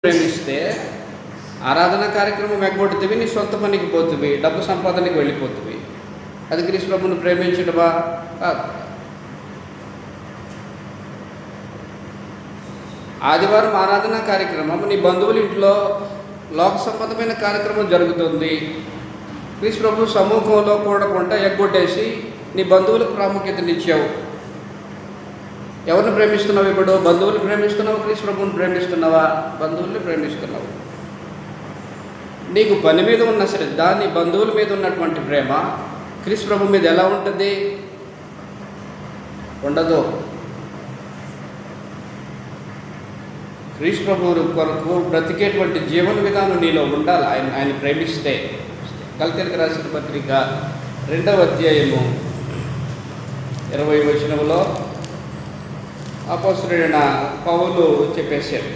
ప్రేమిస్తే ఆరాధన కార్యక్రమం ఎగ్గొడుతుంది, నీ సొంత పనికి పోతుంది, డబ్బు సంపాదనకి వెళ్ళిపోతుంది. అది క్రీస్తు ప్రభువును ప్రేమించడమా? కాదు. ఆదివారం ఆరాధన కార్యక్రమం నీ బంధువుల ఇంట్లో లోక సంబంధమైన కార్యక్రమం జరుగుతుంది. క్రీస్తు ప్రభు సమూహంలో కూడకుండా ఎగ్గొట్టేసి నీ బంధువులకు ప్రాముఖ్యతనిచ్చావు. ఎవరిని ప్రేమిస్తున్నావు? ఇప్పుడు బంధువులు ప్రేమిస్తున్నావు, క్రీస్తు ప్రభువుని ప్రేమిస్తున్నావా? బంధువుల్ని ప్రేమిస్తున్నావు. నీకు పని మీద ఉన్న శ్రద్ధ, నీ బంధువుల మీద ఉన్నటువంటి ప్రేమ క్రీస్తు ప్రభు మీద ఎలా ఉంటుంది? ఉండదు. క్రీస్తు ప్రభువు కొరకు బ్రతికేటువంటి జీవన విధానం నీలో ఉండాలి. ఆయన ప్రేమిస్తే. గలతీయులకు రాసిన పత్రిక 2వ అధ్యాయము 20వ వచనంలో అపోస్తలుడైన పౌలు చెప్పేశాడు,